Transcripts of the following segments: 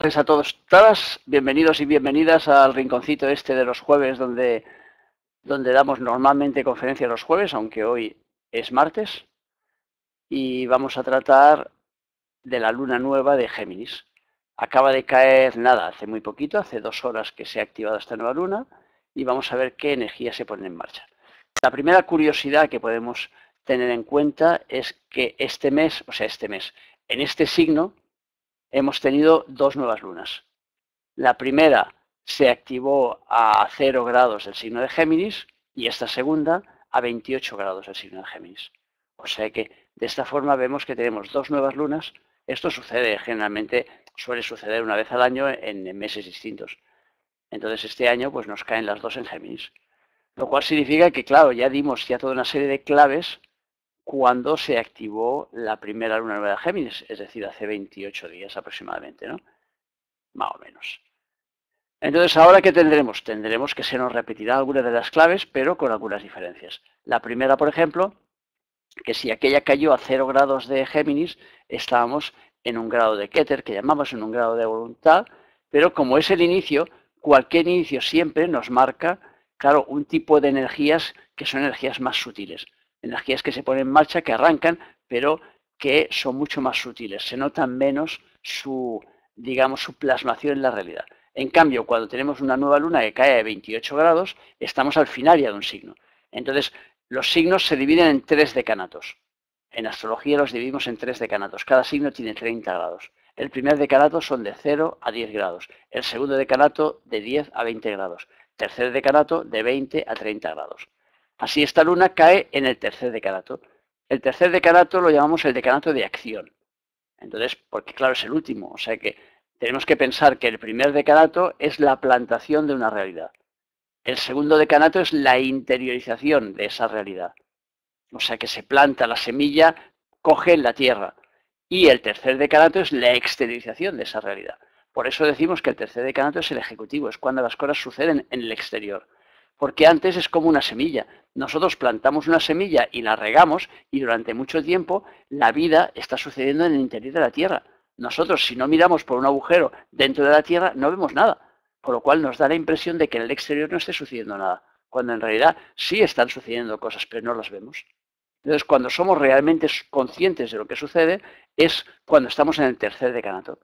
Gracias a todos, todas, bienvenidos y bienvenidas al rinconcito este de los jueves donde damos normalmente conferencias los jueves, aunque hoy es martes, y vamos a tratar de la luna nueva de Géminis. Acaba de caer, nada, hace muy poquito, hace 2 horas que se ha activado esta nueva luna, y vamos a ver qué energía se pone en marcha. La primera curiosidad que podemos tener en cuenta es que este mes, en este signo, hemos tenido 2 nuevas lunas. La primera se activó a 0 grados del signo de Géminis y esta segunda a 28 grados del signo de Géminis. O sea que de esta forma vemos que tenemos 2 nuevas lunas. Esto sucede generalmente, suele suceder una vez al año en meses distintos. Entonces este año pues nos caen las 2 en Géminis. Lo cual significa que, claro, ya dimos toda una serie de claves cuando se activó la primera luna nueva de Géminis, es decir, hace 28 días aproximadamente, ¿no? Más o menos. Entonces, ¿ahora qué tendremos? Tendremos que se nos repetirá algunas de las claves, pero con algunas diferencias. La primera, por ejemplo, que si aquella cayó a 0 grados de Géminis, estábamos en un grado de Keter, que llamamos en un grado de voluntad, pero como es el inicio, cualquier inicio siempre nos marca, claro, un tipo de energías que son energías más sutiles. Energías que se ponen en marcha, que arrancan, pero que son mucho más sutiles. Se notan menos su, digamos, su plasmación en la realidad. En cambio, cuando tenemos una nueva luna que cae a 28 grados, estamos al final ya de un signo. Entonces, los signos se dividen en 3 decanatos. En astrología los dividimos en 3 decanatos. Cada signo tiene 30 grados. El primer decanato son de 0 a 10 grados. El segundo decanato de 10 a 20 grados. Tercer decanato de 20 a 30 grados. Así esta luna cae en el tercer decanato. El tercer decanato lo llamamos el decanato de acción. Entonces, porque claro, es el último. O sea que tenemos que pensar que el primer decanato es la plantación de una realidad. El segundo decanato es la interiorización de esa realidad. O sea que se planta la semilla, coge en la tierra. Y el tercer decanato es la exteriorización de esa realidad. Por eso decimos que el tercer decanato es el ejecutivo, es cuando las cosas suceden en el exterior. Porque antes es como una semilla. Nosotros plantamos una semilla y la regamos y durante mucho tiempo la vida está sucediendo en el interior de la tierra. Nosotros, si no miramos por un agujero dentro de la tierra, no vemos nada. Por lo cual nos da la impresión de que en el exterior no esté sucediendo nada. Cuando en realidad sí están sucediendo cosas, pero no las vemos. Entonces, cuando somos realmente conscientes de lo que sucede, es cuando estamos en el tercer decanato.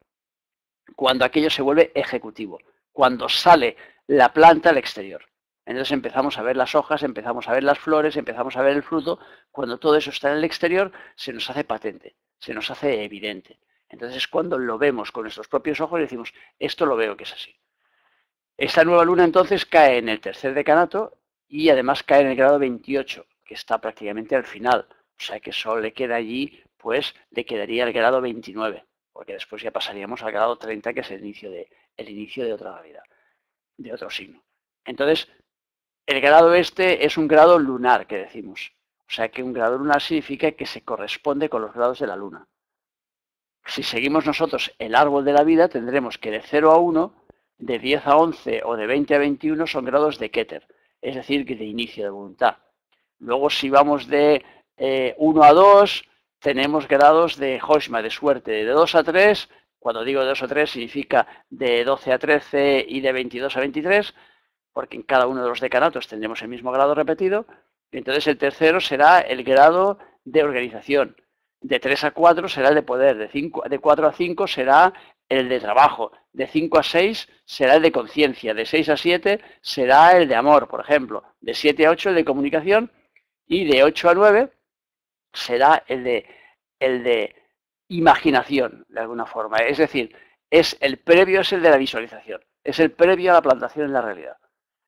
Cuando aquello se vuelve ejecutivo. Cuando sale la planta al exterior. Entonces empezamos a ver las hojas, empezamos a ver las flores, empezamos a ver el fruto. Cuando todo eso está en el exterior, se nos hace patente, se nos hace evidente. Entonces es cuando lo vemos con nuestros propios ojos y decimos, esto lo veo que es así. Esta nueva luna entonces cae en el tercer decanato y además cae en el grado 28, que está prácticamente al final. O sea que solo le queda allí, pues le quedaría el grado 29, porque después ya pasaríamos al grado 30, que es el inicio de otra realidad, de otro signo. Entonces, el grado este es un grado lunar, que decimos. O sea que un grado lunar significa que se corresponde con los grados de la luna. Si seguimos nosotros el árbol de la vida, tendremos que de 0 a 1, de 10 a 11 o de 20 a 21 son grados de Keter, es decir, que de inicio de voluntad. Luego, si vamos de 1 a 2, tenemos grados de Hoshma, de suerte. De 2 a 3, cuando digo de 2 a 3, significa de 12 a 13 y de 22 a 23, porque en cada uno de los decanatos tendremos el mismo grado repetido. Y entonces el tercero será el grado de organización. De 3 a 4 será el de poder, de 4 a 5 será el de trabajo, de 5 a 6 será el de conciencia, de 6 a 7 será el de amor, por ejemplo, de 7 a 8 el de comunicación y de 8 a 9 será el de imaginación, de alguna forma. Es decir, el previo es el de la visualización, es el previo a la plantación en la realidad.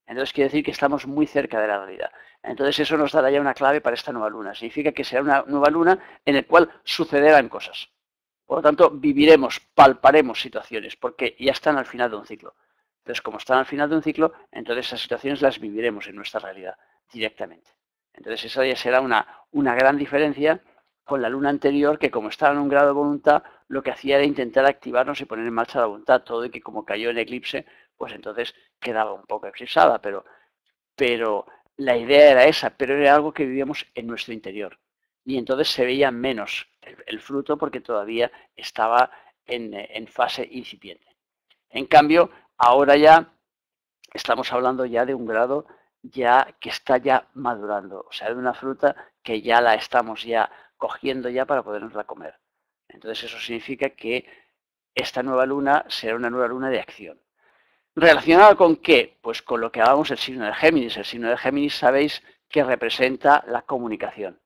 Entonces quiere decir que estamos muy cerca de la realidad. Entonces eso nos dará ya una clave para esta nueva luna. Significa que será una nueva luna en la cual sucederán cosas. Por lo tanto, viviremos, palparemos situaciones, porque ya están al final de un ciclo. Entonces, como están al final de un ciclo, entonces esas situaciones las viviremos en nuestra realidad directamente. Entonces esa ya será una gran diferencia con la luna anterior, que como estaba en un grado de voluntad, lo que hacía era intentar activarnos y poner en marcha la voluntad, todo y que como cayó en eclipse, pues entonces quedaba un poco eclipsada, pero la idea era esa, pero era algo que vivíamos en nuestro interior. Y entonces se veía menos el fruto porque todavía estaba en fase incipiente. En cambio, ahora ya estamos hablando ya de un grado ya que está ya madurando, o sea, de una fruta que ya la estamos ya cogiendo ya para podernosla comer. Entonces eso significa que esta nueva luna será una nueva luna de acción. ¿Relacionada con qué? Pues con lo que hablábamos del signo de Géminis. El signo de Géminis sabéis que representa la comunicación.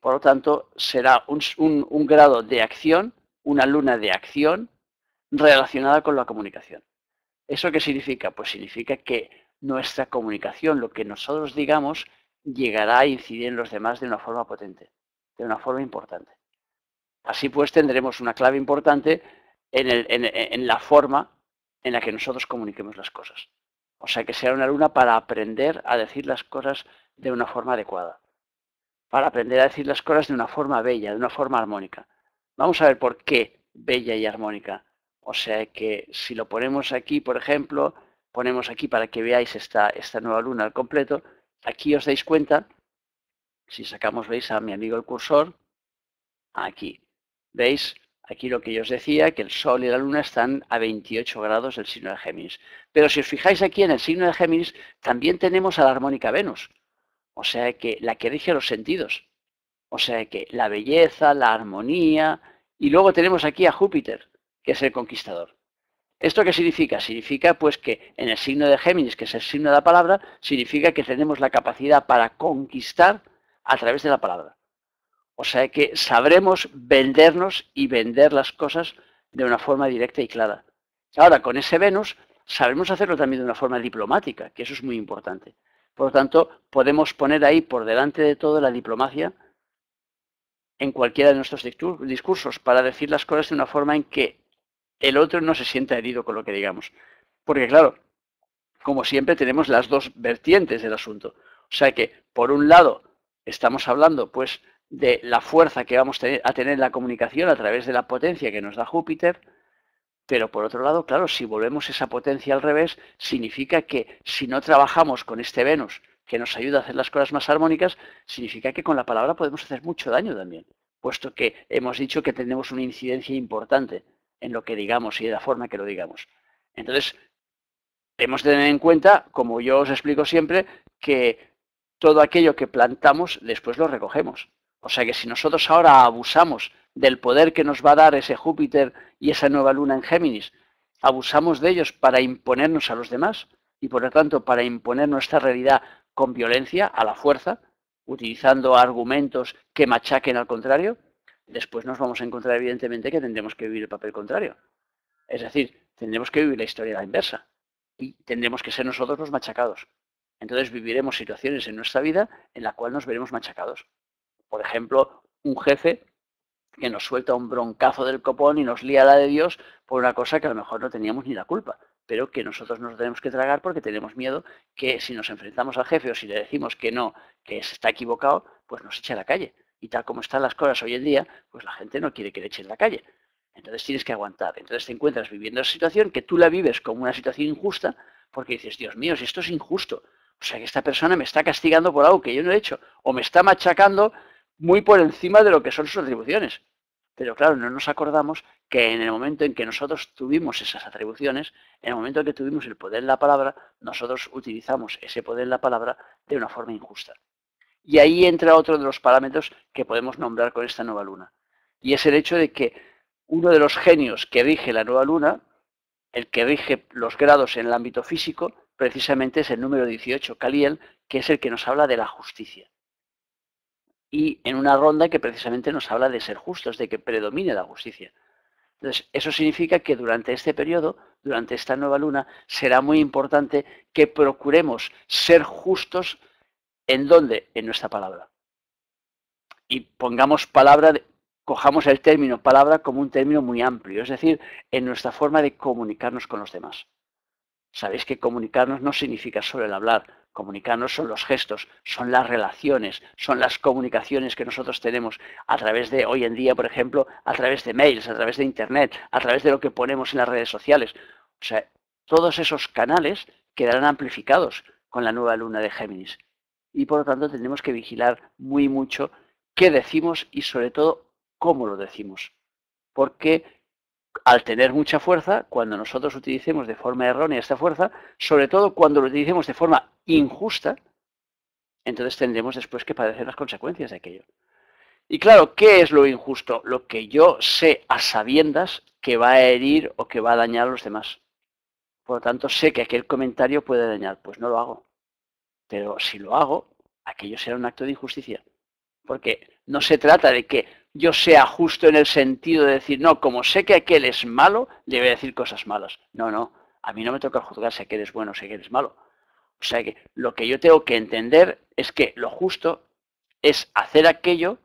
Por lo tanto, será un grado de acción, una luna de acción relacionada con la comunicación. ¿Eso qué significa? Pues significa que nuestra comunicación, lo que nosotros digamos, llegará a incidir en los demás de una forma potente, de una forma importante. Así pues, tendremos una clave importante en la forma en la que nosotros comuniquemos las cosas. O sea, que será una luna para aprender a decir las cosas de una forma adecuada, para aprender a decir las cosas de una forma bella, de una forma armónica. Vamos a ver por qué bella y armónica. O sea que si lo ponemos aquí, por ejemplo, ponemos aquí para que veáis esta nueva luna al completo, aquí os dais cuenta, si sacamos, veis a mi amigo el cursor, aquí, ¿veis? Aquí lo que yo os decía, que el Sol y la Luna están a 28 grados del signo de Géminis. Pero si os fijáis aquí en el signo de Géminis, también tenemos a la armónica Venus. O sea que la que rige los sentidos. O sea que la belleza, la armonía. Y luego tenemos aquí a Júpiter, que es el conquistador. ¿Esto qué significa? Significa pues que en el signo de Géminis, que es el signo de la palabra, significa que tenemos la capacidad para conquistar a través de la palabra. O sea que sabremos vendernos y vender las cosas de una forma directa y clara. Ahora, con ese Venus, sabemos hacerlo también de una forma diplomática, que eso es muy importante. Por lo tanto, podemos poner ahí por delante de todo la diplomacia en cualquiera de nuestros discursos para decir las cosas de una forma en que el otro no se sienta herido con lo que digamos. Porque claro, como siempre tenemos las dos vertientes del asunto. O sea que, por un lado, estamos hablando pues de la fuerza que vamos a tener en la comunicación a través de la potencia que nos da Júpiter, pero por otro lado, claro, si volvemos esa potencia al revés, significa que si no trabajamos con este Venus que nos ayuda a hacer las cosas más armónicas, significa que con la palabra podemos hacer mucho daño también, puesto que hemos dicho que tenemos una incidencia importante en lo que digamos y de la forma que lo digamos. Entonces, hemos de tener en cuenta, como yo os explico siempre, que todo aquello que plantamos después lo recogemos. O sea que si nosotros ahora abusamos del poder que nos va a dar ese Júpiter y esa nueva luna en Géminis, abusamos de ellos para imponernos a los demás y por lo tanto para imponer nuestra realidad con violencia, a la fuerza, utilizando argumentos que machaquen al contrario, después nos vamos a encontrar evidentemente que tendremos que vivir el papel contrario. Es decir, tendremos que vivir la historia a la inversa y tendremos que ser nosotros los machacados. Entonces viviremos situaciones en nuestra vida en la cual nos veremos machacados. Por ejemplo, un jefe que nos suelta un broncazo del copón y nos lía la de Dios por una cosa que a lo mejor no teníamos ni la culpa, pero que nosotros nos tenemos que tragar porque tenemos miedo que si nos enfrentamos al jefe o si le decimos que no, que se está equivocado, pues nos eche a la calle. Y tal como están las cosas hoy en día, pues la gente no quiere que le echen la calle. Entonces tienes que aguantar. Entonces te encuentras viviendo esa situación que tú la vives como una situación injusta porque dices, Dios mío, si esto es injusto. O sea que esta persona me está castigando por algo que yo no he hecho o me está machacando muy por encima de lo que son sus atribuciones. Pero claro, no nos acordamos que en el momento en que nosotros tuvimos esas atribuciones, en el momento en que tuvimos el poder en la palabra, nosotros utilizamos ese poder en la palabra de una forma injusta. Y ahí entra otro de los parámetros que podemos nombrar con esta nueva luna. Y es el hecho de que uno de los genios que rige la nueva luna, el que rige los grados en el ámbito físico, precisamente es el número 18, Caliel, que es el que nos habla de la justicia. Y en una ronda que precisamente nos habla de ser justos, de que predomine la justicia. Entonces, eso significa que durante este periodo, durante esta nueva luna, será muy importante que procuremos ser justos en dónde, en nuestra palabra. Y pongamos palabra, cojamos el término palabra como un término muy amplio, es decir, en nuestra forma de comunicarnos con los demás. Sabéis que comunicarnos no significa solo el hablar, comunicarnos son los gestos, son las relaciones, son las comunicaciones que nosotros tenemos a través de, hoy en día, por ejemplo, a través de mails, a través de internet, a través de lo que ponemos en las redes sociales. O sea, todos esos canales quedarán amplificados con la nueva luna de Géminis. Y por lo tanto tendremos que vigilar muy mucho qué decimos y sobre todo cómo lo decimos. Porque al tener mucha fuerza, cuando nosotros utilicemos de forma errónea esta fuerza, sobre todo cuando lo utilicemos de forma injusta, entonces tendremos después que padecer las consecuencias de aquello. Y claro, ¿qué es lo injusto? Lo que yo sé a sabiendas que va a herir o que va a dañar a los demás. Por lo tanto, sé que aquel comentario puede dañar, pues no lo hago. Pero si lo hago, aquello será un acto de injusticia. Porque no se trata de que yo sea justo en el sentido de decir, no, como sé que aquel es malo, le voy a decir cosas malas. No, no, a mí no me toca juzgar si aquel es bueno o si aquel es malo. O sea que lo que yo tengo que entender es que lo justo es hacer aquello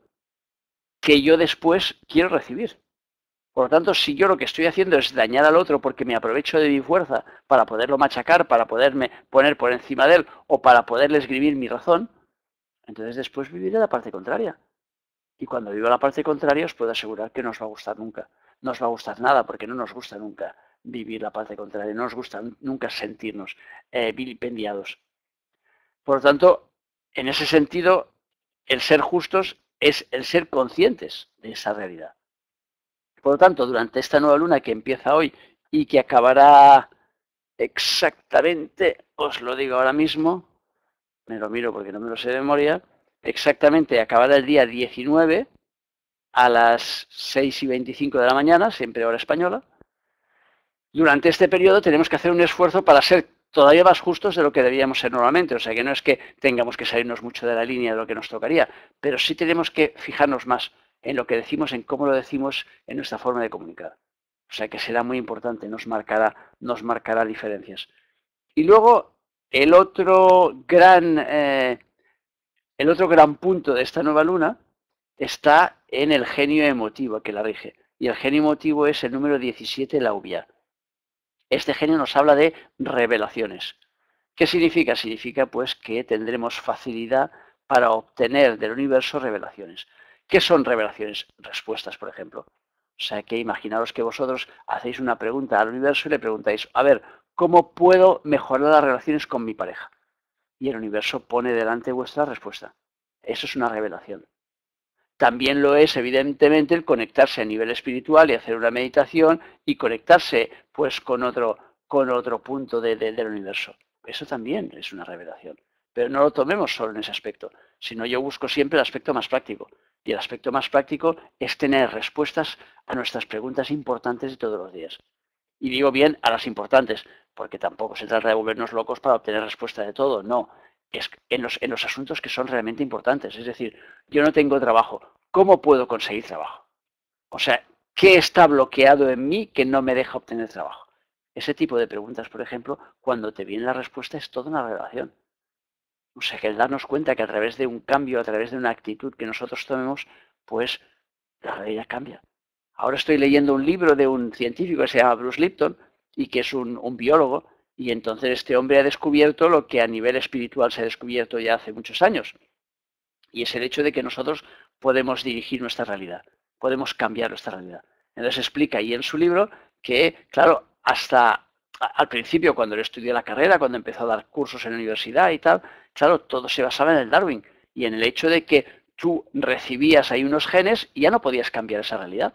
que yo después quiero recibir. Por lo tanto, si yo lo que estoy haciendo es dañar al otro porque me aprovecho de mi fuerza para poderlo machacar, para poderme poner por encima de él o para poderle esgrimir mi razón, entonces después viviré la parte contraria. Y cuando viva la parte contraria os puedo asegurar que no os va a gustar nunca. No os va a gustar nada porque no nos gusta nunca vivir la parte contraria. No nos gusta nunca sentirnos vilipendiados. Por lo tanto, en ese sentido, el ser justos es el ser conscientes de esa realidad. Por lo tanto, durante esta nueva luna que empieza hoy y que acabará exactamente, os lo digo ahora mismo, me lo miro porque no me lo sé de memoria, exactamente acabará el día 19 a las 6:25 de la mañana, siempre hora española. Durante este periodo tenemos que hacer un esfuerzo para ser todavía más justos de lo que debíamos ser normalmente. O sea que no es que tengamos que salirnos mucho de la línea de lo que nos tocaría, pero sí tenemos que fijarnos más en lo que decimos, en cómo lo decimos, en nuestra forma de comunicar. O sea que será muy importante, nos marcará diferencias. Y luego el otro gran punto de esta nueva luna está en el genio emotivo que la rige. Y el genio emotivo es el número 17, la uvia. Este genio nos habla de revelaciones. ¿Qué significa? Significa pues que tendremos facilidad para obtener del universo revelaciones. ¿Qué son revelaciones? Respuestas, por ejemplo. O sea que imaginaros que vosotros hacéis una pregunta al universo y le preguntáis, a ver, ¿cómo puedo mejorar las relaciones con mi pareja? Y el universo pone delante vuestra respuesta. Eso es una revelación. También lo es, evidentemente, el conectarse a nivel espiritual y hacer una meditación y conectarse pues con otro punto del universo. Eso también es una revelación. Pero no lo tomemos solo en ese aspecto, sino yo busco siempre el aspecto más práctico. Y el aspecto más práctico es tener respuestas a nuestras preguntas importantes de todos los días. Y digo bien a las importantes, porque tampoco se trata de volvernos locos para obtener respuesta de todo, no. Es en los asuntos que son realmente importantes. Es decir, yo no tengo trabajo. ¿Cómo puedo conseguir trabajo? O sea, ¿qué está bloqueado en mí que no me deja obtener trabajo? Ese tipo de preguntas, por ejemplo, cuando te viene la respuesta es toda una revelación. O sea, que el darnos cuenta que a través de un cambio, a través de una actitud que nosotros tomemos, pues la realidad cambia. Ahora estoy leyendo un libro de un científico que se llama Bruce Lipton y que es un biólogo, y entonces este hombre ha descubierto lo que a nivel espiritual se ha descubierto ya hace muchos años, y es el hecho de que nosotros podemos dirigir nuestra realidad, podemos cambiar nuestra realidad. Entonces explica ahí en su libro que, claro, hasta al principio, cuando él estudió la carrera, cuando empezó a dar cursos en la universidad y tal, claro, todo se basaba en el Darwin y en el hecho de que tú recibías ahí unos genes y ya no podías cambiar esa realidad.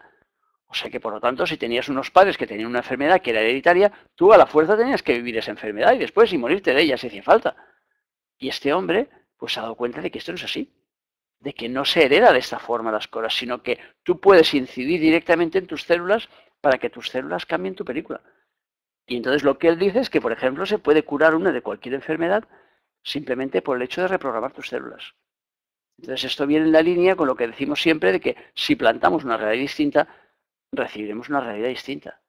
O sea que, por lo tanto, si tenías unos padres que tenían una enfermedad que era hereditaria, tú a la fuerza tenías que vivir esa enfermedad y después y morirte de ella si hacía falta. Y este hombre, pues se ha dado cuenta de que esto no es así, de que no se hereda de esta forma las cosas, sino que tú puedes incidir directamente en tus células para que tus células cambien tu película. Y entonces lo que él dice es que, por ejemplo, se puede curar una de cualquier enfermedad simplemente por el hecho de reprogramar tus células. Entonces esto viene en la línea con lo que decimos siempre de que si plantamos una realidad distinta, recibiremos una realidad distinta.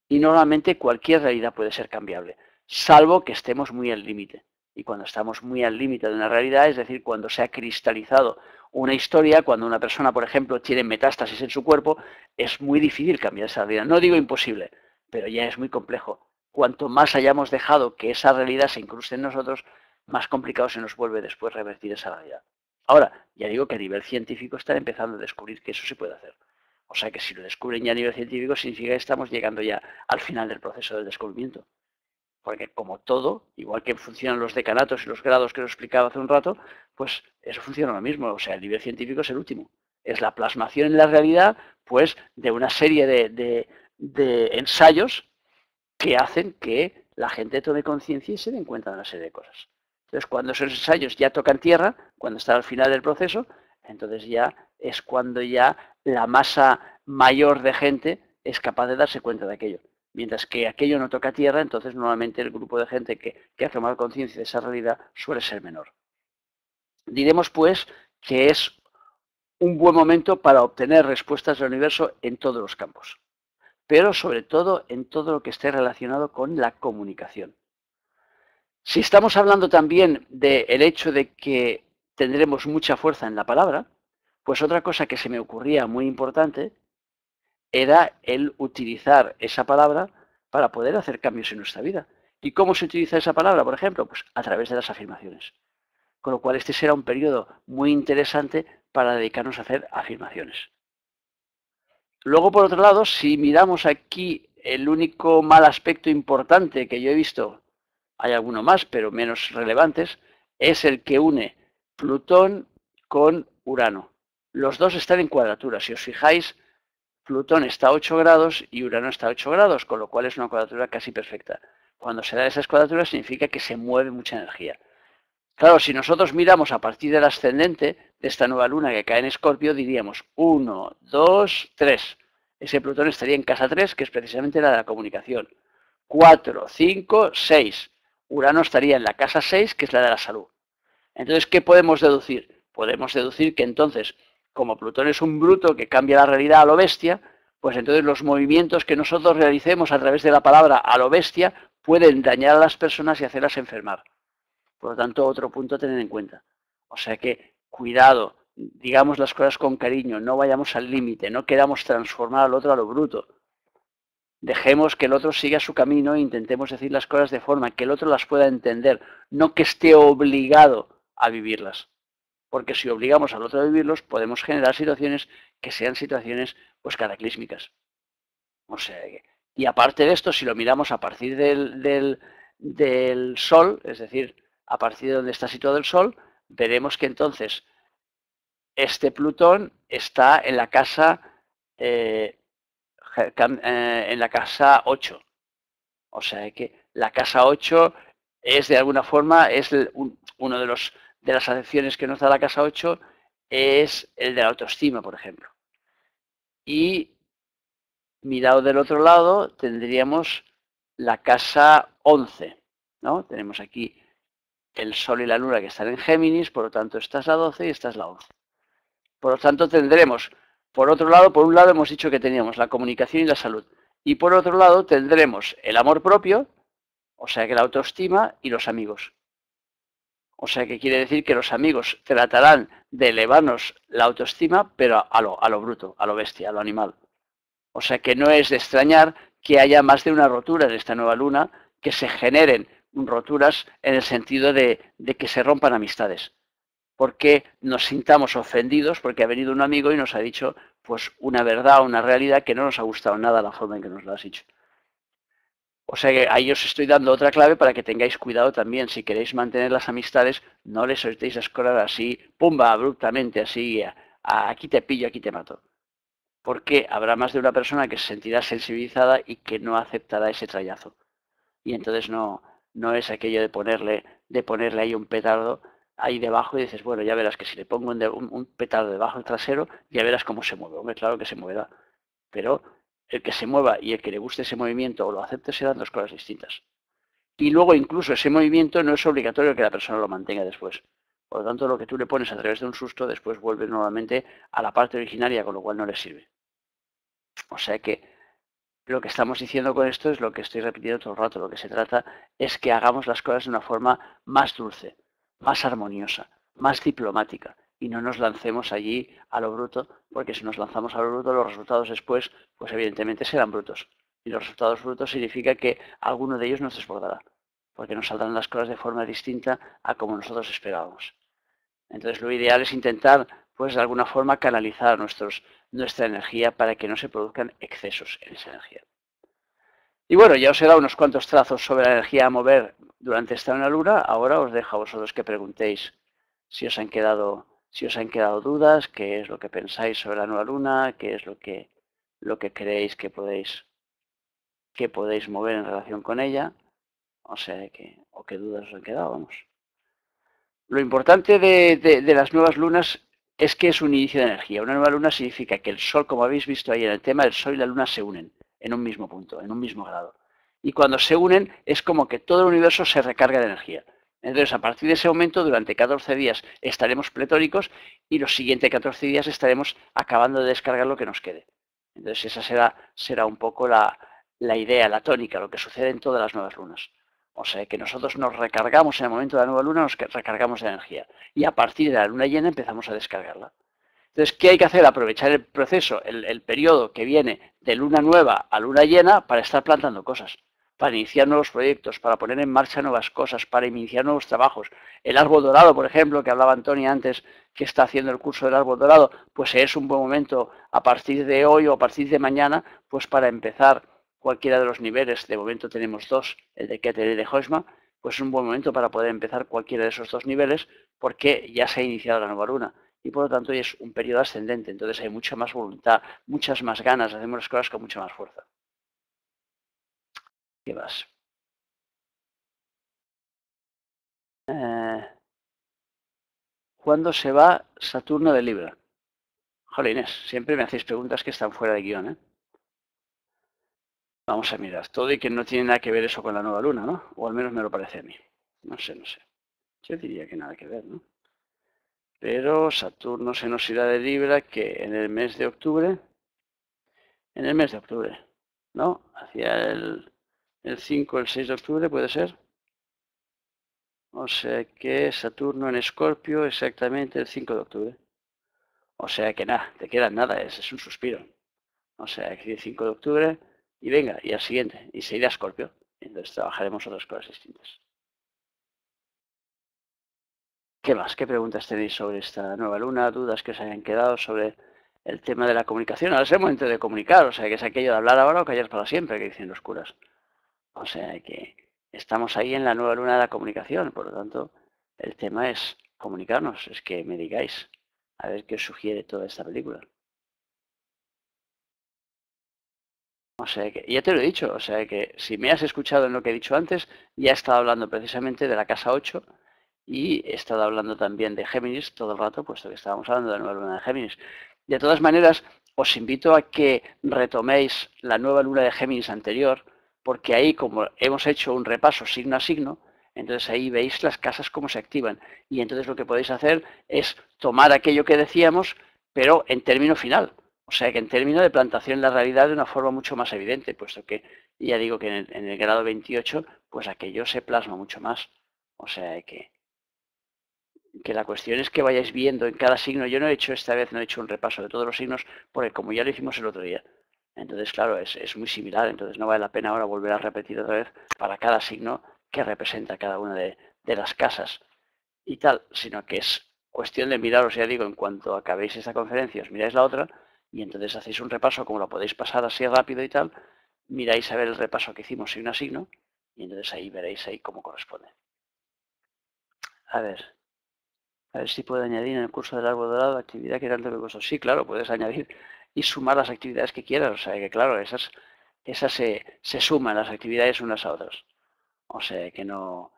Y normalmente cualquier realidad puede ser cambiable, salvo que estemos muy al límite. Y cuando estamos muy al límite de una realidad, es decir, cuando se ha cristalizado una historia, cuando una persona, por ejemplo, tiene metástasis en su cuerpo, es muy difícil cambiar esa realidad. No digo imposible, pero ya es muy complejo. Cuanto más hayamos dejado que esa realidad se incruste en nosotros, más complicado se nos vuelve después revertir esa realidad. Ahora, ya digo que a nivel científico están empezando a descubrir que eso se puede hacer. O sea que si lo descubren ya a nivel científico, significa que estamos llegando ya al final del proceso del descubrimiento. Porque como todo, igual que funcionan los decanatos y los grados que os explicaba hace un rato, pues eso funciona lo mismo. O sea, el nivel científico es el último. Es la plasmación en la realidad, pues, de una serie de ensayos que hacen que la gente tome conciencia y se den cuenta de una serie de cosas. Entonces, cuando esos ensayos ya tocan tierra, cuando están al final del proceso, entonces ya es cuando ya la masa mayor de gente es capaz de darse cuenta de aquello. Mientras que aquello no toca tierra, entonces normalmente el grupo de gente que ha tomado conciencia de esa realidad suele ser menor. Diremos, pues, que es un buen momento para obtener respuestas del universo en todos los campos, pero sobre todo en todo lo que esté relacionado con la comunicación. Si estamos hablando también del hecho de que tendremos mucha fuerza en la palabra, pues otra cosa que se me ocurría muy importante era el utilizar esa palabra para poder hacer cambios en nuestra vida. ¿Y cómo se utiliza esa palabra, por ejemplo? Pues a través de las afirmaciones. Con lo cual este será un periodo muy interesante para dedicarnos a hacer afirmaciones. Luego, por otro lado, si miramos aquí el único mal aspecto importante que yo he visto, hay alguno más, pero menos relevantes, es el que une Plutón con Urano. Los dos están en cuadratura. Si os fijáis, Plutón está a 8 grados y Urano está a 8 grados, con lo cual es una cuadratura casi perfecta. Cuando se da esas cuadraturas significa que se mueve mucha energía. Claro, si nosotros miramos a partir del ascendente de esta nueva luna que cae en Escorpio, diríamos 1, 2, 3. Ese Plutón estaría en casa 3, que es precisamente la de la comunicación. 4, 5, 6. Urano estaría en la casa 6, que es la de la salud. Entonces, ¿qué podemos deducir? Podemos deducir que entonces, como Plutón es un bruto que cambia la realidad a lo bestia, pues entonces los movimientos que nosotros realicemos a través de la palabra a lo bestia pueden dañar a las personas y hacerlas enfermar. Por lo tanto, otro punto a tener en cuenta. O sea que, cuidado, digamos las cosas con cariño, no vayamos al límite, no queramos transformar al otro a lo bruto. Dejemos que el otro siga su camino e intentemos decir las cosas de forma que el otro las pueda entender, no que esté obligado a vivirlas. Porque si obligamos al otro a vivirlos, podemos generar situaciones que sean situaciones pues cataclísmicas. O sea que, y aparte de esto, si lo miramos a partir del Sol, es decir, a partir de donde está situado el Sol, veremos que entonces este Plutón está en la casa, en la casa 8. O sea que la casa 8 es de alguna forma, es uno de las acciones que nos da la casa 8 es el de la autoestima, por ejemplo. Y mirado del otro lado tendríamos la casa 11, ¿no? Tenemos aquí el Sol y la Luna que están en Géminis, por lo tanto esta es la 12 y esta es la 11. Por lo tanto tendremos, por otro lado, por un lado hemos dicho que teníamos la comunicación y la salud. Y por otro lado tendremos el amor propio, o sea que la autoestima y los amigos. O sea que quiere decir que los amigos tratarán de elevarnos la autoestima, pero a lo bruto, a lo bestia, a lo animal. O sea que no es de extrañar que haya más de una rotura en esta nueva luna, que se generen roturas en el sentido de que se rompan amistades. Porque nos sintamos ofendidos porque ha venido un amigo y nos ha dicho pues una verdad, una realidad que no nos ha gustado nada la forma en que nos lo has dicho. O sea que ahí os estoy dando otra clave para que tengáis cuidado también. Si queréis mantener las amistades, no les soltéis las cosas así, pumba, abruptamente, así, aquí te pillo, aquí te mato. Porque habrá más de una persona que se sentirá sensibilizada y que no aceptará ese trayazo. Y entonces no es aquello de ponerle ahí un petardo ahí debajo y dices, bueno, ya verás que si le pongo un petardo debajo del trasero, ya verás cómo se mueve. Hombre, claro que se moverá. Pero el que se mueva y el que le guste ese movimiento o lo acepte serán dos cosas distintas. Y luego incluso ese movimiento no es obligatorio que la persona lo mantenga después. Por lo tanto, lo que tú le pones a través de un susto después vuelve nuevamente a la parte originaria, con lo cual no le sirve. O sea que lo que estamos diciendo con esto es lo que estoy repitiendo todo el rato. Lo que se trata es que hagamos las cosas de una forma más dulce, más armoniosa, más diplomática y no nos lancemos allí a lo bruto, porque si nos lanzamos a lo bruto, los resultados después, pues evidentemente serán brutos. Y los resultados brutos significa que alguno de ellos nos desbordará, porque nos saldrán las cosas de forma distinta a como nosotros esperábamos. Entonces lo ideal es intentar, pues de alguna forma, canalizar nuestra energía para que no se produzcan excesos en esa energía. Y bueno, ya os he dado unos cuantos trazos sobre la energía a mover durante esta luna luna. Ahora os dejo a vosotros que preguntéis si os han quedado dudas, qué es lo que pensáis sobre la nueva luna, qué es lo que creéis que podéis qué podéis mover en relación con ella, o sea que, o qué dudas os han quedado, vamos. Lo importante de las nuevas lunas es que es un inicio de energía. Una nueva luna significa que el Sol, como habéis visto ahí en el tema, el Sol y la Luna se unen en un mismo punto, en un mismo grado. Y cuando se unen es como que todo el universo se recarga de energía. Entonces, a partir de ese momento, durante 14 días estaremos pletóricos y los siguientes 14 días estaremos acabando de descargar lo que nos quede. Entonces, esa será un poco la idea, la tónica, lo que sucede en todas las nuevas lunas. O sea que nosotros nos recargamos en el momento de la nueva luna, nos recargamos de energía. Y a partir de la luna llena empezamos a descargarla. Entonces, ¿qué hay que hacer? Aprovechar el proceso, el periodo que viene de luna nueva a luna llena para estar plantando cosas, para iniciar nuevos proyectos, para poner en marcha nuevas cosas, para iniciar nuevos trabajos. El árbol dorado, por ejemplo, que hablaba Antonio antes, que está haciendo el curso del árbol dorado, pues es un buen momento a partir de hoy o a partir de mañana, pues para empezar cualquiera de los niveles. De momento tenemos dos, el de Keter y el de Hoxma, pues es un buen momento para poder empezar cualquiera de esos dos niveles porque ya se ha iniciado la nueva luna y por lo tanto es un periodo ascendente, entonces hay mucha más voluntad, muchas más ganas, hacemos las cosas con mucha más fuerza. ¿Qué más? ¿Cuándo se va Saturno de Libra? Jolines, siempre me hacéis preguntas que están fuera de guión, ¿eh? Vamos a mirar todo y que no tiene nada que ver eso con la nueva luna, ¿no? O al menos me lo parece a mí. No sé, no sé. Yo diría que nada que ver, ¿no? Pero Saturno se nos irá de Libra que en el mes de octubre, ¿no? Hacia el 5 o el 6 de octubre, ¿puede ser? O sea que Saturno en Escorpio exactamente el 5 de octubre. O sea que nada, te queda nada, es un suspiro. O sea que el 5 de octubre y venga, y al siguiente, y se irá a Escorpio. Entonces trabajaremos otras cosas distintas. ¿Qué más? ¿Qué preguntas tenéis sobre esta nueva luna? ¿Dudas que os hayan quedado sobre el tema de la comunicación? Ahora es el momento de comunicar, o sea que es aquello de hablar ahora o callar para siempre, que dicen los curas. O sea que estamos ahí en la nueva luna de la comunicación, por lo tanto, el tema es comunicarnos, es que me digáis a ver qué os sugiere toda esta película. O sea que, ya te lo he dicho, o sea que si me has escuchado en lo que he dicho antes, ya he estado hablando precisamente de la casa 8 y he estado hablando también de Géminis todo el rato, puesto que estábamos hablando de la nueva luna de Géminis. De todas maneras, os invito a que retoméis la nueva luna de Géminis anterior, porque ahí, como hemos hecho un repaso signo a signo, entonces ahí veis las casas cómo se activan. Y entonces lo que podéis hacer es tomar aquello que decíamos, pero en término final. O sea que en términos de plantación en la realidad de una forma mucho más evidente, puesto que ya digo que en el grado 28, pues aquello se plasma mucho más. O sea que la cuestión es que vayáis viendo en cada signo. Yo no he hecho esta vez, no he hecho un repaso de todos los signos, porque como ya lo hicimos el otro día. Entonces, claro, es muy similar, entonces no vale la pena ahora volver a repetir otra vez para cada signo que representa cada una de las casas y tal, sino que es cuestión de miraros, ya digo, en cuanto acabéis esta conferencia, os miráis la otra y entonces hacéis un repaso, como lo podéis pasar así rápido y tal, miráis a ver el repaso que hicimos signo a signo y entonces ahí veréis ahí cómo corresponde. A ver si puedo añadir en el curso del árbol dorado actividad que tanto me costó. Sí, claro, puedes añadir y sumar las actividades que quieras, o sea que claro, esas se suman las actividades unas a otras, o sea que no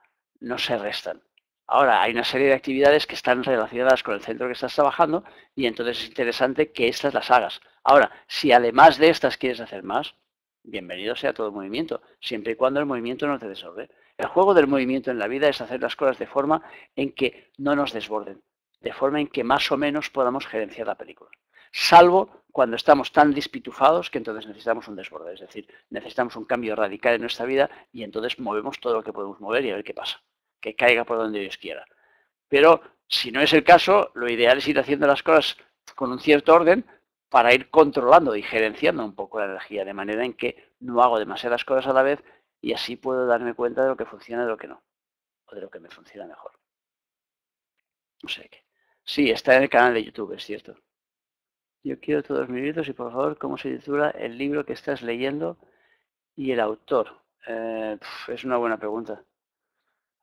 se restan. Ahora, hay una serie de actividades que están relacionadas con el centro que estás trabajando y entonces es interesante que estas las hagas. Ahora, si además de estas quieres hacer más, bienvenido sea todo el movimiento, siempre y cuando el movimiento no te desorde. El juego del movimiento en la vida es hacer las cosas de forma en que no nos desborden, de forma en que más o menos podamos gerenciar la película. Salvo cuando estamos tan dispitufados que entonces necesitamos un desborde, es decir, necesitamos un cambio radical en nuestra vida y entonces movemos todo lo que podemos mover y a ver qué pasa, que caiga por donde Dios quiera. Pero si no es el caso, lo ideal es ir haciendo las cosas con un cierto orden para ir controlando y gerenciando un poco la energía, de manera en que no hago demasiadas cosas a la vez y así puedo darme cuenta de lo que funciona y de lo que no, o de lo que me funciona mejor. No sé qué. Sí, está en el canal de YouTube, es cierto. Yo quiero todos mis libros y por favor, ¿cómo se titula el libro que estás leyendo y el autor? Es una buena pregunta.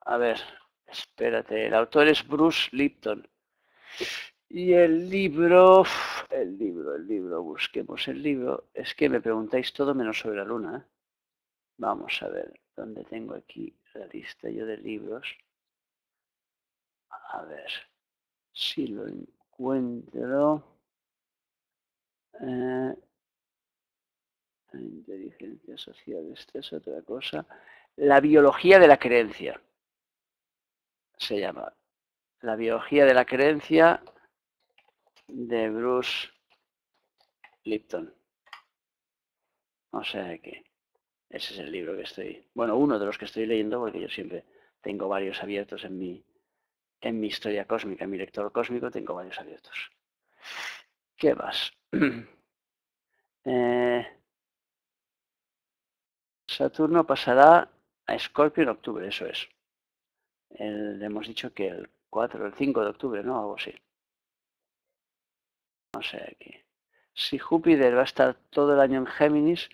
A ver, espérate, el autor es Bruce Lipton. Y el libro, busquemos el libro. Es que me preguntáis todo menos sobre la luna, ¿eh? Vamos a ver dónde tengo aquí la lista yo de libros. A ver si lo encuentro. Inteligencia social, esta es otra cosa. La biología de la creencia se llama. La biología de la creencia de Bruce Lipton. O sea que ese es el libro que estoy, bueno, uno de los que estoy leyendo, porque yo siempre tengo varios abiertos en mi historia cósmica, en mi lector cósmico tengo varios abiertos. ¿Qué más? Saturno pasará a Escorpio en octubre, eso es. Hemos dicho que el 4, el 5 de octubre, ¿no? Algo así. O sea que si Júpiter va a estar todo el año en Géminis,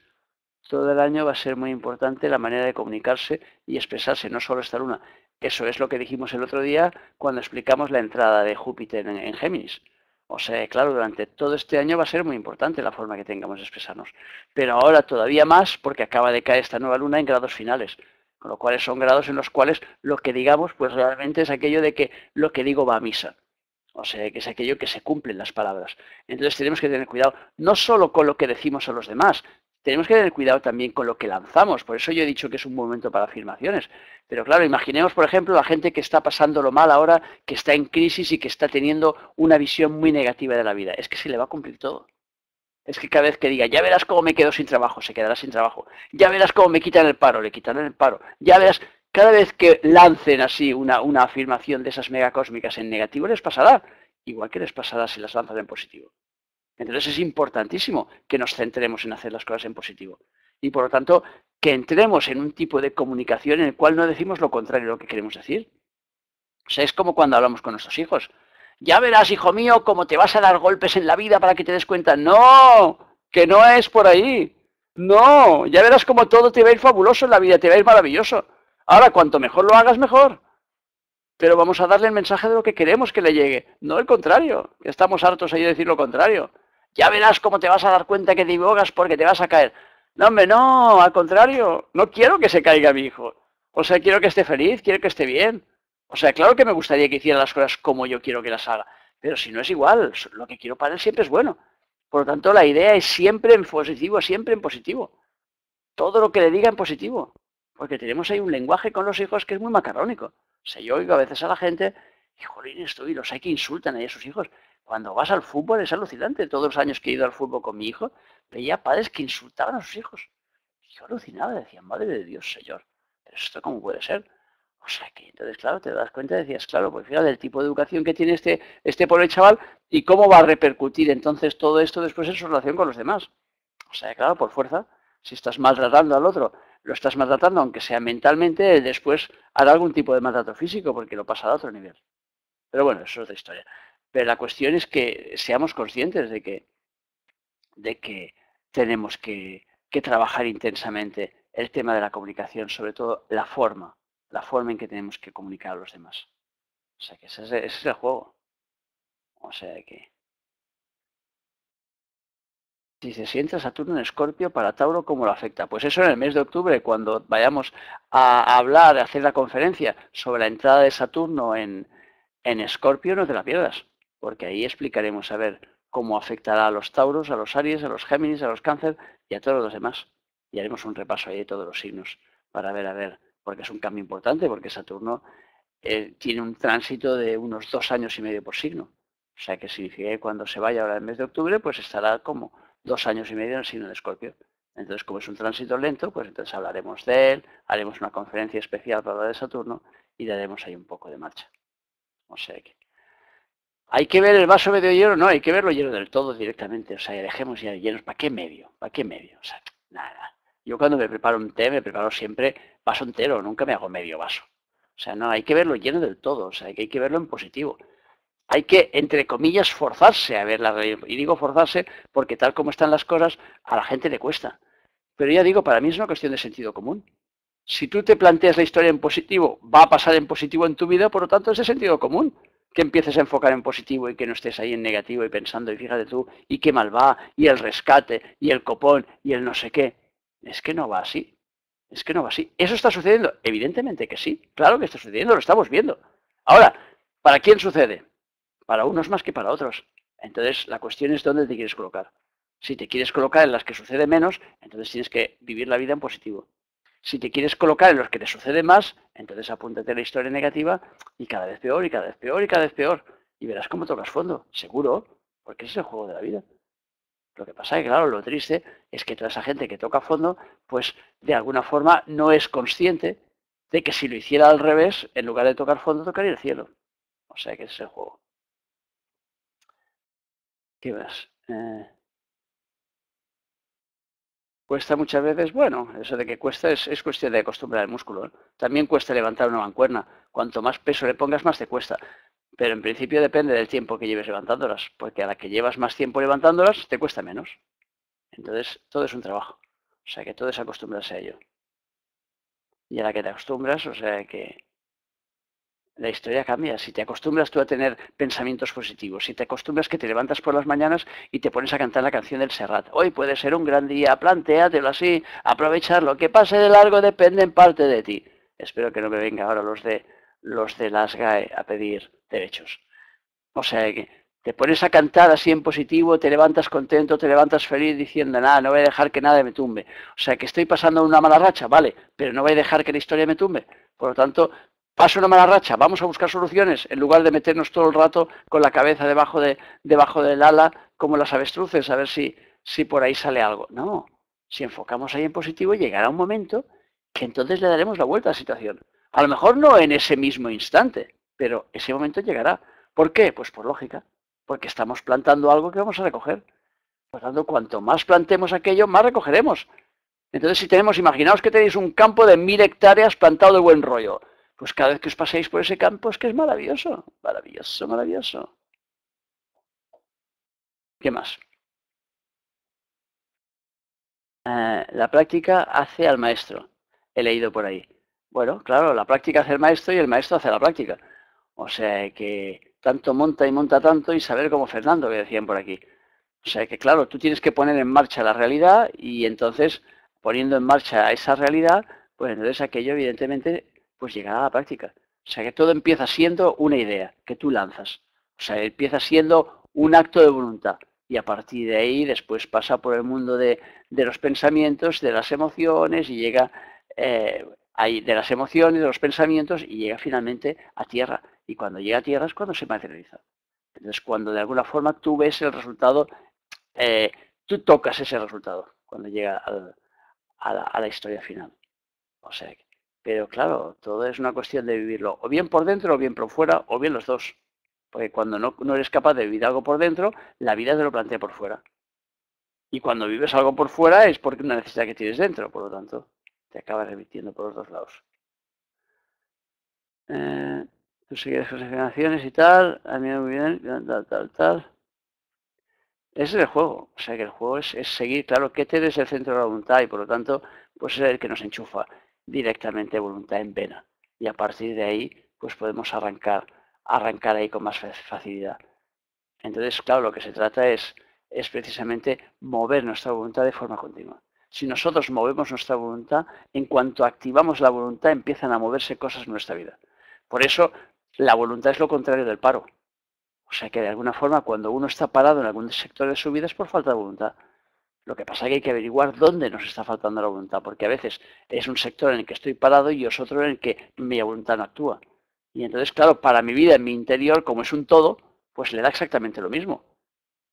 todo el año va a ser muy importante la manera de comunicarse y expresarse, no solo esta luna. Eso es lo que dijimos el otro día cuando explicamos la entrada de Júpiter en Géminis. O sea, claro, durante todo este año va a ser muy importante la forma que tengamos de expresarnos. Pero ahora todavía más porque acaba de caer esta nueva luna en grados finales. Con lo cual son grados en los cuales lo que digamos pues realmente es aquello de que lo que digo va a misa. O sea, que es aquello que se cumplen las palabras. Entonces tenemos que tener cuidado no solo con lo que decimos a los demás, tenemos que tener cuidado también con lo que lanzamos. Por eso yo he dicho que es un momento para afirmaciones. Pero claro, imaginemos, por ejemplo, la gente que está pasándolo mal ahora, que está en crisis y que está teniendo una visión muy negativa de la vida. Es que se le va a cumplir todo. Es que cada vez que diga, ya verás cómo me quedo sin trabajo, se quedará sin trabajo. Ya verás cómo me quitan el paro, le quitarán el paro. Ya verás, cada vez que lancen así una afirmación de esas megacósmicas en negativo, les pasará. Igual que les pasará si las lanzan en positivo. Entonces es importantísimo que nos centremos en hacer las cosas en positivo. Y por lo tanto, que entremos en un tipo de comunicación en el cual no decimos lo contrario de lo que queremos decir. O sea, es como cuando hablamos con nuestros hijos. Ya verás, hijo mío, cómo te vas a dar golpes en la vida para que te des cuenta. No, que no es por ahí. No, ya verás cómo todo te va a ir fabuloso en la vida, te va a ir maravilloso. Ahora, cuanto mejor lo hagas, mejor. Pero vamos a darle el mensaje de lo que queremos que le llegue, no el contrario. Estamos hartos ahí de decir lo contrario. Ya verás cómo te vas a dar cuenta que te equivocas porque te vas a caer. No, hombre, no, al contrario. No quiero que se caiga mi hijo. O sea, quiero que esté feliz, quiero que esté bien. O sea, claro que me gustaría que hiciera las cosas como yo quiero que las haga. Pero si no es igual, lo que quiero para él siempre es bueno. Por lo tanto, la idea es siempre en positivo, siempre en positivo. Todo lo que le diga en positivo. Porque tenemos ahí un lenguaje con los hijos que es muy macarrónico. O sea, yo oigo a veces a la gente, y jolín, y los hay que insultan ahí a sus hijos. Cuando vas al fútbol es alucinante. Todos los años que he ido al fútbol con mi hijo, veía padres que insultaban a sus hijos. Y yo alucinaba, decía, madre de Dios, señor, ¿pero esto cómo puede ser? O sea que entonces, claro, te das cuenta y decías, claro, pues fíjate el tipo de educación que tiene este pobre chaval y cómo va a repercutir entonces todo esto después en su relación con los demás. O sea, claro, por fuerza, si estás maltratando al otro, lo estás maltratando, aunque sea mentalmente, después hará algún tipo de maltrato físico porque lo pasará a otro nivel. Pero bueno, eso es otra historia. Pero la cuestión es que seamos conscientes de que tenemos que trabajar intensamente el tema de la comunicación, sobre todo la forma en que tenemos que comunicar a los demás. O sea que ese es el juego. O sea que... Si se siente Saturno en Escorpio para Tauro, ¿cómo lo afecta? Pues eso en el mes de octubre, cuando vayamos a hablar, a hacer la conferencia sobre la entrada de Saturno en Escorpio, no te la pierdas, porque ahí explicaremos a ver cómo afectará a los Tauros, a los Aries, a los Géminis, a los Cáncer y a todos los demás. Y haremos un repaso ahí de todos los signos para ver, porque es un cambio importante, porque Saturno tiene un tránsito de unos 2 años y medio por signo. O sea que significa que cuando se vaya ahora el mes de octubre, pues estará como 2 años y medio en el signo de Escorpio. Entonces, como es un tránsito lento, pues entonces hablaremos de él, haremos una conferencia especial para hablar de Saturno y daremos ahí un poco de marcha. O sea que... ¿Hay que ver el vaso medio lleno? No, hay que verlo lleno del todo directamente. O sea, dejemos ya llenos. ¿Para qué medio? ¿Para qué medio? O sea, nada. Yo cuando me preparo un té, me preparo siempre vaso entero, nunca me hago medio vaso. O sea, no, hay que verlo lleno del todo. O sea, hay que verlo en positivo. Hay que, entre comillas, forzarse a ver la realidad. Y digo forzarse porque tal como están las cosas, a la gente le cuesta. Pero ya digo, para mí es una cuestión de sentido común. Si tú te planteas la historia en positivo, va a pasar en positivo en tu vida, por lo tanto es de sentido común que empieces a enfocar en positivo y que no estés ahí en negativo y pensando, y fíjate tú, y qué mal va, y el rescate, y el copón, y el no sé qué. Es que no va así. Es que no va así. ¿Eso está sucediendo? Evidentemente que sí. Claro que está sucediendo, lo estamos viendo. Ahora, ¿para quién sucede? Para unos más que para otros. Entonces, la cuestión es dónde te quieres colocar. Si te quieres colocar en las que sucede menos, entonces tienes que vivir la vida en positivo. Si te quieres colocar en los que te sucede más, entonces apúntate a la historia negativa y cada vez peor, y cada vez peor, y cada vez peor. Y verás cómo tocas fondo, seguro, porque ese es el juego de la vida. Lo que pasa es que, claro, lo triste es que toda esa gente que toca fondo, pues de alguna forma no es consciente de que si lo hiciera al revés, en lugar de tocar fondo, tocaría el cielo. O sea que ese es el juego. ¿Qué más? Cuesta muchas veces, bueno, eso de que cuesta es cuestión de acostumbrar el músculo, ¿eh? También cuesta levantar una mancuerna. Cuanto más peso le pongas, más te cuesta. Pero en principio depende del tiempo que lleves levantándolas, porque a la que llevas más tiempo levantándolas, te cuesta menos. Entonces, todo es un trabajo. O sea que todo es acostumbrarse a ello. Y a la que te acostumbras, o sea que la historia cambia. Si te acostumbras tú a tener pensamientos positivos, si te acostumbras que te levantas por las mañanas y te pones a cantar la canción del Serrat. Hoy puede ser un gran día, plantéatelo así, aprovechar lo que pase de largo depende en parte de ti. Espero que no me vengan ahora los de las GAE a pedir derechos. O sea que te pones a cantar así en positivo, te levantas contento, te levantas feliz diciendo, nada, no voy a dejar que nada me tumbe. O sea que estoy pasando una mala racha, vale, pero no voy a dejar que la historia me tumbe. Por lo tanto, paso una mala racha, vamos a buscar soluciones, en lugar de meternos todo el rato con la cabeza debajo del ala, como las avestruces, a ver si por ahí sale algo. No, si enfocamos ahí en positivo, llegará un momento que entonces le daremos la vuelta a la situación. A lo mejor no en ese mismo instante, pero ese momento llegará. ¿Por qué? Pues por lógica, porque estamos plantando algo que vamos a recoger. Por lo tanto, cuanto más plantemos aquello, más recogeremos. Entonces, si tenemos, imaginaos que tenéis un campo de 1000 hectáreas plantado de buen rollo. Pues cada vez que os paséis por ese campo es que es maravilloso, maravilloso, maravilloso. ¿Qué más? La práctica hace al maestro. He leído por ahí. Bueno, claro, la práctica hace el maestro y el maestro hace la práctica. O sea que tanto monta y monta tanto y saber como Fernando, que decían por aquí. O sea que, claro, tú tienes que poner en marcha la realidad y entonces, poniendo en marcha esa realidad, pues entonces aquello, evidentemente, pues llegará a la práctica. O sea que todo empieza siendo una idea que tú lanzas. O sea, empieza siendo un acto de voluntad. Y a partir de ahí, después pasa por el mundo de los pensamientos, de las emociones y llega ahí, de las emociones, de los pensamientos y llega finalmente a tierra. Y cuando llega a tierra es cuando se materializa. Entonces, cuando de alguna forma tú ves el resultado, tú tocas ese resultado cuando llega a la historia final. O sea, pero claro, todo es una cuestión de vivirlo o bien por dentro o bien por fuera o bien los dos. Porque cuando no eres capaz de vivir algo por dentro, la vida te lo plantea por fuera. Y cuando vives algo por fuera es porque una necesidad que tienes dentro, por lo tanto, te acabas repitiendo por los dos lados. Tú sigues con generaciones y tal, a mí muy bien, tal. Ese es el juego. O sea que el juego es seguir, claro, que te es el centro de la voluntad y por lo tanto, pues es el que nos enchufa directamente voluntad en vena. Y a partir de ahí, pues podemos arrancar ahí con más facilidad. Entonces, claro, lo que se trata es precisamente mover nuestra voluntad de forma continua. Si nosotros movemos nuestra voluntad, en cuanto activamos la voluntad, empiezan a moverse cosas en nuestra vida. Por eso, la voluntad es lo contrario del paro. O sea que de alguna forma cuando uno está parado en algún sector de su vida es por falta de voluntad. Lo que pasa es que hay que averiguar dónde nos está faltando la voluntad, porque a veces es un sector en el que estoy parado y es otro en el que mi voluntad no actúa. Y entonces, claro, para mi vida, en mi interior, como es un todo, pues le da exactamente lo mismo.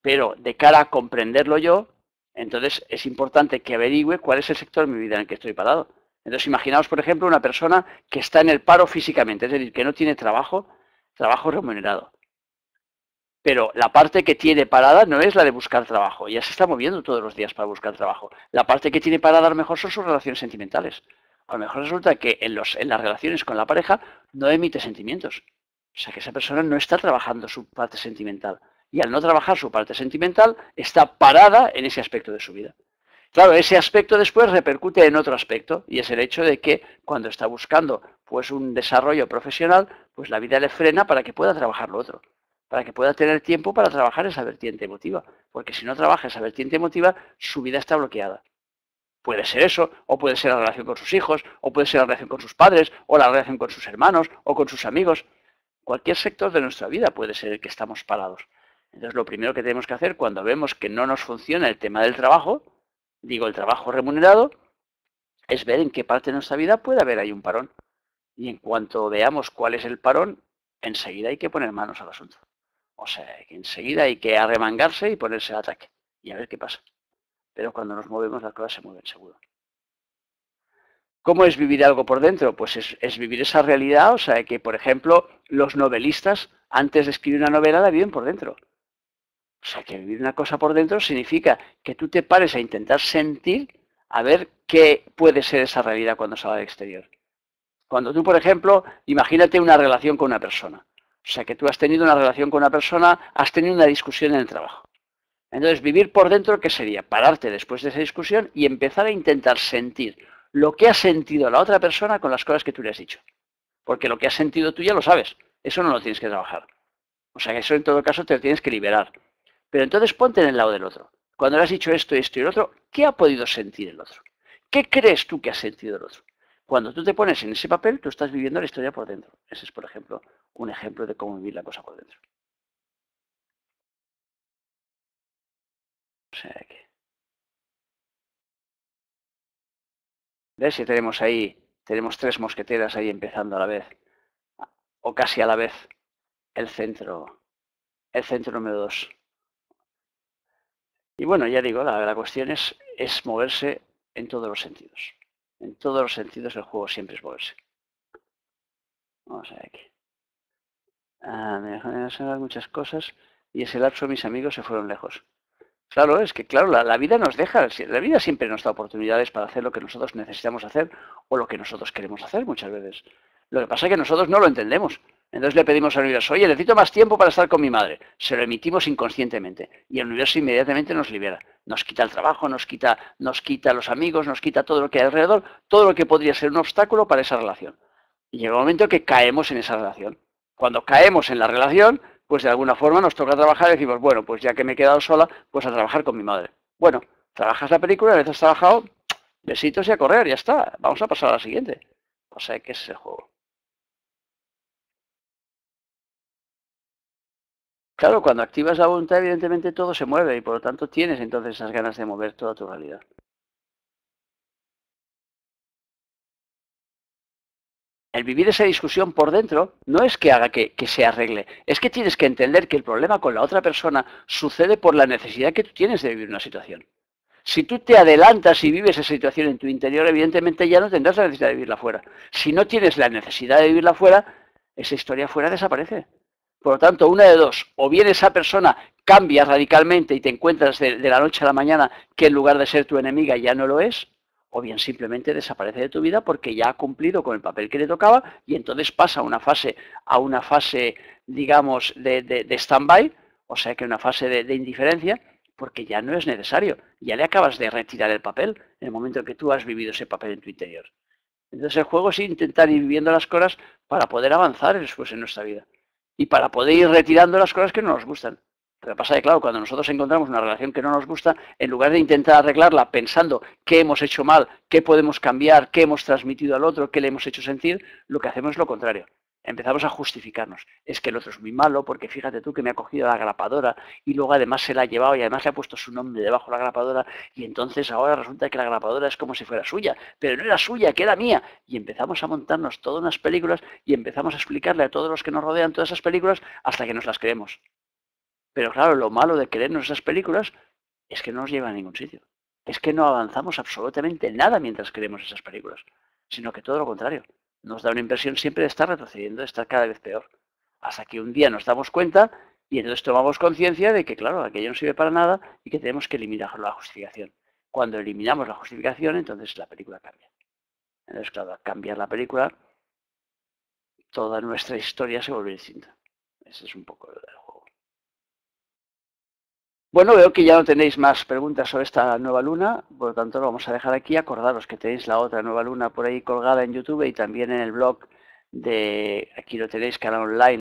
Pero de cara a comprenderlo yo, entonces es importante que averigüe cuál es el sector de mi vida en el que estoy parado. Entonces, imaginaos, por ejemplo, una persona que está en el paro físicamente, es decir, que no tiene trabajo remunerado. Pero la parte que tiene parada no es la de buscar trabajo. Ya se está moviendo todos los días para buscar trabajo. La parte que tiene parada a lo mejor son sus relaciones sentimentales. A lo mejor resulta que en las relaciones con la pareja no emite sentimientos. O sea que esa persona no está trabajando su parte sentimental. Y al no trabajar su parte sentimental, está parada en ese aspecto de su vida. Claro, ese aspecto después repercute en otro aspecto, y es el hecho de que cuando está buscando pues un desarrollo profesional, pues la vida le frena para que pueda trabajar lo otro, para que pueda tener tiempo para trabajar esa vertiente emotiva, porque si no trabaja esa vertiente emotiva, su vida está bloqueada. Puede ser eso, o puede ser la relación con sus hijos, o puede ser la relación con sus padres, o la relación con sus hermanos, o con sus amigos. Cualquier sector de nuestra vida puede ser el que estamos parados. Entonces, lo primero que tenemos que hacer cuando vemos que no nos funciona el tema del trabajo, digo el trabajo remunerado, es ver en qué parte de nuestra vida puede haber ahí un parón. Y en cuanto veamos cuál es el parón, enseguida hay que poner manos al asunto. O sea, que enseguida hay que arremangarse y ponerse al ataque. Y a ver qué pasa. Pero cuando nos movemos las cosas se mueven seguro. ¿Cómo es vivir algo por dentro? Pues es vivir esa realidad, o sea, que por ejemplo los novelistas antes de escribir una novela la viven por dentro. O sea, que vivir una cosa por dentro significa que tú te pares a intentar sentir a ver qué puede ser esa realidad cuando sale al exterior. Cuando tú, por ejemplo, imagínate una relación con una persona. O sea, que tú has tenido una relación con una persona, has tenido una discusión en el trabajo. Entonces, vivir por dentro, ¿qué sería? Pararte después de esa discusión y empezar a intentar sentir lo que ha sentido la otra persona con las cosas que tú le has dicho. Porque lo que has sentido tú ya lo sabes. Eso no lo tienes que trabajar. O sea, que eso en todo caso te lo tienes que liberar. Pero entonces ponte en el lado del otro. Cuando le has dicho esto, esto y el otro, ¿qué ha podido sentir el otro? ¿Qué crees tú que ha sentido el otro? Cuando tú te pones en ese papel, tú estás viviendo la historia por dentro. Ese es, por ejemplo, un ejemplo de cómo vivir la cosa por dentro. O sea que... ¿Ves? Si tenemos ahí, tenemos 3 mosqueteras ahí empezando a la vez, o casi a la vez, el centro número 2. Y bueno, ya digo, la cuestión es moverse en todos los sentidos. En todos los sentidos el juego siempre es moverse. Vamos a ver aquí. Me dejan hacer muchas cosas y ese lapso mis amigos se fueron lejos. Claro, es que claro, la vida nos deja, la vida siempre nos da oportunidades para hacer lo que nosotros necesitamos hacer o lo que nosotros queremos hacer muchas veces. Lo que pasa es que nosotros no lo entendemos. Entonces le pedimos al universo, oye, necesito más tiempo para estar con mi madre. Se lo emitimos inconscientemente y el universo inmediatamente nos libera. Nos quita el trabajo, nos quita los amigos, nos quita todo lo que hay alrededor, todo lo que podría ser un obstáculo para esa relación. Y llega un momento que caemos en esa relación. Cuando caemos en la relación, pues de alguna forma nos toca trabajar y decimos, bueno, pues ya que me he quedado sola, pues a trabajar con mi madre. Bueno, trabajas la película, a veces has trabajado, besitos y a correr, ya está. Vamos a pasar a la siguiente. O sea, que es ese juego. Claro, cuando activas la voluntad, evidentemente todo se mueve y por lo tanto tienes entonces esas ganas de mover toda tu realidad. El vivir esa discusión por dentro no es que haga que se arregle, es que tienes que entender que el problema con la otra persona sucede por la necesidad que tú tienes de vivir una situación. Si tú te adelantas y vives esa situación en tu interior, evidentemente ya no tendrás la necesidad de vivirla fuera. Si no tienes la necesidad de vivirla fuera, esa historia fuera desaparece. Por lo tanto, una de dos, o bien esa persona cambia radicalmente y te encuentras de la noche a la mañana que en lugar de ser tu enemiga ya no lo es, o bien simplemente desaparece de tu vida porque ya ha cumplido con el papel que le tocaba y entonces pasa a una fase digamos, de stand-by, o sea que una fase de indiferencia, porque ya no es necesario, ya le acabas de retirar el papel en el momento en que tú has vivido ese papel en tu interior. Entonces el juego es intentar ir viviendo las cosas para poder avanzar después en nuestra vida y para poder ir retirando las cosas que no nos gustan. Lo que pasa es que, claro, cuando nosotros encontramos una relación que no nos gusta, en lugar de intentar arreglarla pensando qué hemos hecho mal, qué podemos cambiar, qué hemos transmitido al otro, qué le hemos hecho sentir, lo que hacemos es lo contrario. Empezamos a justificarnos. Es que el otro es muy malo porque fíjate tú que me ha cogido la grapadora y luego además se la ha llevado y además le ha puesto su nombre debajo de la grapadora y entonces ahora resulta que la grapadora es como si fuera suya, pero no era suya, que era mía. Y empezamos a montarnos todas unas películas y empezamos a explicarle a todos los que nos rodean todas esas películas hasta que nos las creemos. Pero claro, lo malo de creernos esas películas es que no nos lleva a ningún sitio. Es que no avanzamos absolutamente nada mientras creemos esas películas, sino que todo lo contrario. Nos da una impresión siempre de estar retrocediendo, de estar cada vez peor. Hasta que un día nos damos cuenta y entonces tomamos conciencia de que, claro, aquello no sirve para nada y que tenemos que eliminar la justificación. Cuando eliminamos la justificación, entonces la película cambia. Entonces, claro, al cambiar la película, toda nuestra historia se vuelve distinta. Ese es un poco el juego. Bueno, veo que ya no tenéis más preguntas sobre esta nueva luna, por lo tanto lo vamos a dejar aquí. Acordaros que tenéis la otra nueva luna por ahí colgada en YouTube y también en el blog de, aquí lo tenéis, canal online.